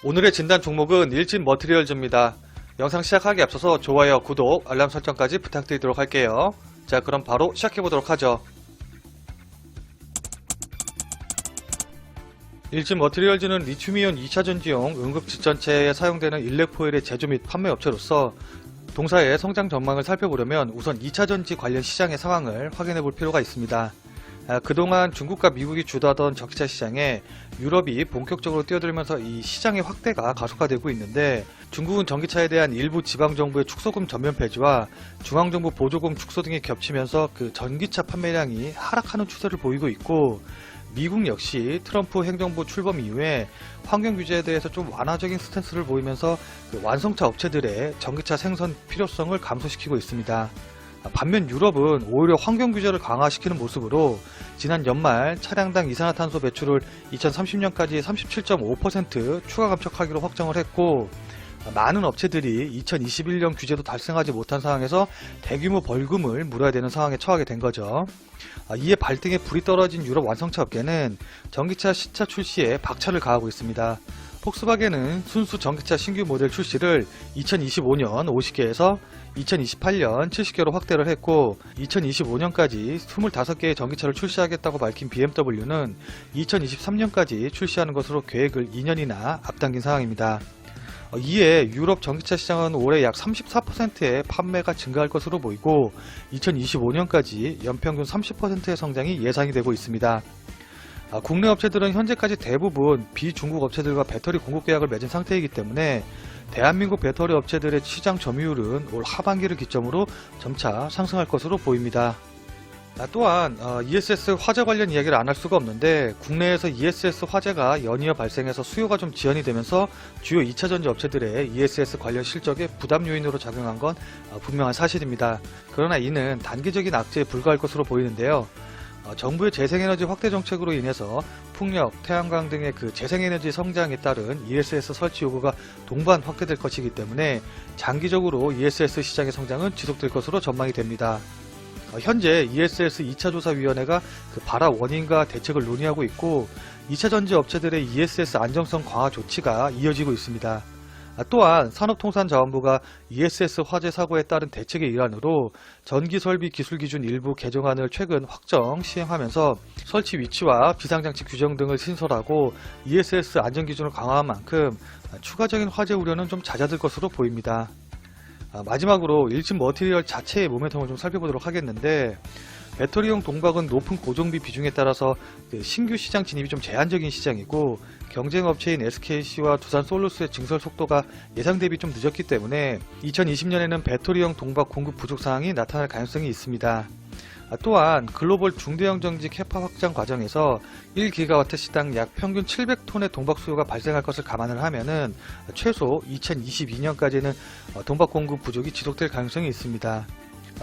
오늘의 진단 종목은 일진 머티리얼즈입니다. 영상 시작하기 앞서서 좋아요, 구독, 알람 설정까지 부탁드리도록 할게요. 자, 그럼 바로 시작해보도록 하죠. 일진 머티리얼즈는 리튬이온 2차전지용 응급지전체에 사용되는 일렉포일의 제조 및 판매 업체로서 동사의 성장 전망을 살펴보려면 우선 2차전지 관련 시장의 상황을 확인해 볼 필요가 있습니다. 그동안 중국과 미국이 주도하던 전기차 시장에 유럽이 본격적으로 뛰어들면서 이 시장의 확대가 가속화되고 있는데, 중국은 전기차에 대한 일부 지방정부의 축소금 전면 폐지와 중앙정부 보조금 축소 등이 겹치면서 그 전기차 판매량이 하락하는 추세를 보이고 있고, 미국 역시 트럼프 행정부 출범 이후에 환경 규제에 대해서 좀 완화적인 스탠스를 보이면서 그 완성차 업체들의 전기차 생산 필요성을 감소시키고 있습니다. 반면 유럽은 오히려 환경 규제를 강화시키는 모습으로 지난 연말 차량당 이산화탄소 배출을 2030년까지 37.5% 추가 감축하기로 확정을 했고, 많은 업체들이 2021년 규제도 달성하지 못한 상황에서 대규모 벌금을 물어야 되는 상황에 처하게 된 거죠. 이에 발등에 불이 떨어진 유럽 완성차 업계는 전기차 신차 출시에 박차를 가하고 있습니다. 폭스바겐은 순수 전기차 신규 모델 출시를 2025년 50개에서 2028년 70개로 확대를 했고, 2025년까지 25개의 전기차를 출시하겠다고 밝힌 BMW는 2023년까지 출시하는 것으로 계획을 2년이나 앞당긴 상황입니다. 이에 유럽 전기차 시장은 올해 약 34%의 판매가 증가할 것으로 보이고, 2025년까지 연평균 30%의 성장이 예상이 되고 있습니다. 국내 업체들은 현재까지 대부분 비중국 업체들과 배터리 공급 계약을 맺은 상태이기 때문에 대한민국 배터리 업체들의 시장 점유율은 올 하반기를 기점으로 점차 상승할 것으로 보입니다. 또한 ESS 화재 관련 이야기를 안 할 수가 없는데, 국내에서 ESS 화재가 연이어 발생해서 수요가 좀 지연이 되면서 주요 2차전지 업체들의 ESS 관련 실적에 부담 요인으로 작용한 건 분명한 사실입니다. 그러나 이는 단기적인 악재에 불과할 것으로 보이는데요. 정부의 재생에너지 확대 정책으로 인해서 풍력, 태양광 등의 그 재생에너지 성장에 따른 ESS 설치 요구가 동반 확대될 것이기 때문에 장기적으로 ESS 시장의 성장은 지속될 것으로 전망이 됩니다. 현재 ESS 2차조사위원회가 그 발화 원인과 대책을 논의하고 있고, 2차전지 업체들의 ESS 안정성 강화 조치가 이어지고 있습니다. 또한 산업통상자원부가 ESS 화재 사고에 따른 대책의 일환으로 전기설비 기술기준 일부 개정안을 최근 확정 시행하면서 설치 위치와 비상장치 규정 등을 신설하고 ESS 안전기준을 강화한 만큼 추가적인 화재 우려는 좀 잦아들 것으로 보입니다. 마지막으로 일진 머티리얼 자체의 모멘텀을 좀 살펴보도록 하겠는데, 배터리용 동박은 높은 고정비 비중에 따라서 신규 시장 진입이 좀 제한적인 시장이고, 경쟁업체인 SKC와 두산솔루스의 증설 속도가 예상 대비 좀 늦었기 때문에 2020년에는 배터리용 동박 공급 부족 상황이 나타날 가능성이 있습니다. 또한 글로벌 중대형 전지 캐파 확장 과정에서 1기가와트 시당 약 평균 700톤의 동박 수요가 발생할 것을 감안을 하면은 최소 2022년까지는 동박 공급 부족이 지속될 가능성이 있습니다.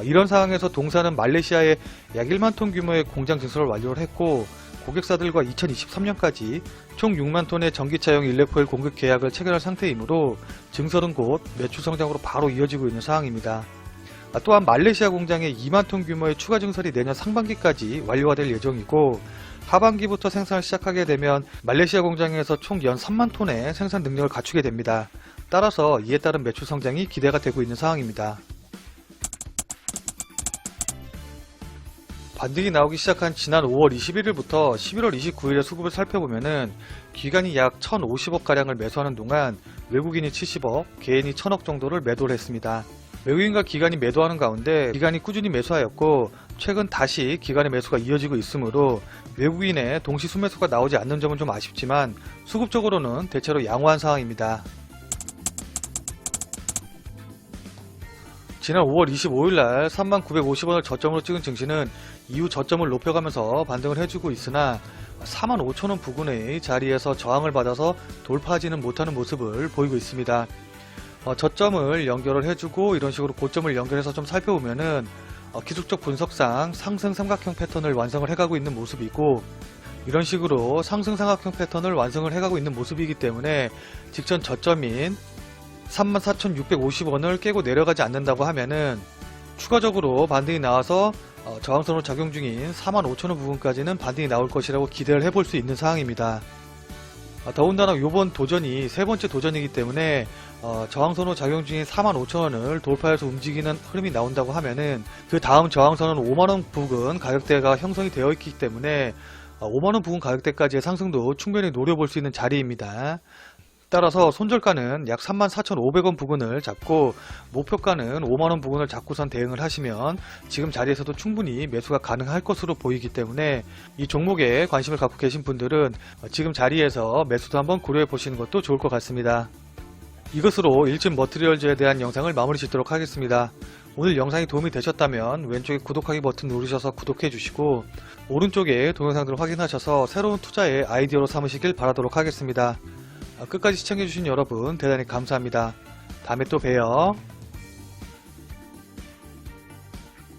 이런 상황에서 동사는 말레이시아에 약 1만 톤 규모의 공장 증설을 완료를 했고, 고객사들과 2023년까지 총 6만 톤의 전기차용 일렉포일 공급 계약을 체결할 상태이므로 증설은 곧 매출 성장으로 바로 이어지고 있는 상황입니다. 또한 말레이시아 공장의 2만 톤 규모의 추가 증설이 내년 상반기까지 완료가 될 예정이고, 하반기부터 생산을 시작하게 되면 말레이시아 공장에서 총 연 3만 톤의 생산 능력을 갖추게 됩니다. 따라서 이에 따른 매출 성장이 기대가 되고 있는 상황입니다. 반등이 나오기 시작한 지난 5월 21일부터 11월 29일의 수급을 살펴보면은 기관이 약 1050억가량을 매수하는 동안 외국인이 70억, 개인이 1000억 정도를 매도를 했습니다. 외국인과 기관이 매도하는 가운데 기관이 꾸준히 매수하였고, 최근 다시 기관의 매수가 이어지고 있으므로 외국인의 동시 순매수가 나오지 않는 점은 좀 아쉽지만 수급적으로는 대체로 양호한 상황입니다. 지난 5월 25일날 3950원을 저점으로 찍은 증시는 이후 저점을 높여가면서 반등을 해주고 있으나 45,000원 부근의 자리에서 저항을 받아서 돌파하지는 못하는 모습을 보이고 있습니다. 저점을 연결을 해주고 이런 식으로 고점을 연결해서 좀 살펴보면은 기술적 분석상 상승 삼각형 패턴을 완성을 해가고 있는 모습이고, 이런 식으로 상승 삼각형 패턴을 완성을 해가고 있는 모습이기 때문에 직전 저점인 34,650원을 깨고 내려가지 않는다고 하면은 추가적으로 반등이 나와서 저항선으로 작용 중인 45,000원 부분까지는 반등이 나올 것이라고 기대를 해볼 수 있는 상황입니다. 더군다나 이번 도전이 세 번째 도전이기 때문에 저항선호 작용 중인 45,000원을 돌파해서 움직이는 흐름이 나온다고 하면은 그 다음 저항선은 5만원 부근 가격대가 형성이 되어 있기 때문에 5만원 부근 가격대까지의 상승도 충분히 노려볼 수 있는 자리입니다. 따라서 손절가는 약 34,500원 부근을 잡고 목표가는 5만원 부근을 잡고선 대응을 하시면 지금 자리에서도 충분히 매수가 가능할 것으로 보이기 때문에 이 종목에 관심을 갖고 계신 분들은 지금 자리에서 매수도 한번 고려해 보시는 것도 좋을 것 같습니다. 이것으로 일진 머티리얼즈에 대한 영상을 마무리 짓도록 하겠습니다. 오늘 영상이 도움이 되셨다면 왼쪽에 구독하기 버튼 누르셔서 구독해 주시고 오른쪽에 동영상들을 확인하셔서 새로운 투자의 아이디어로 삼으시길 바라도록 하겠습니다. 끝까지 시청해주신 여러분 대단히 감사합니다. 다음에 또 봬요.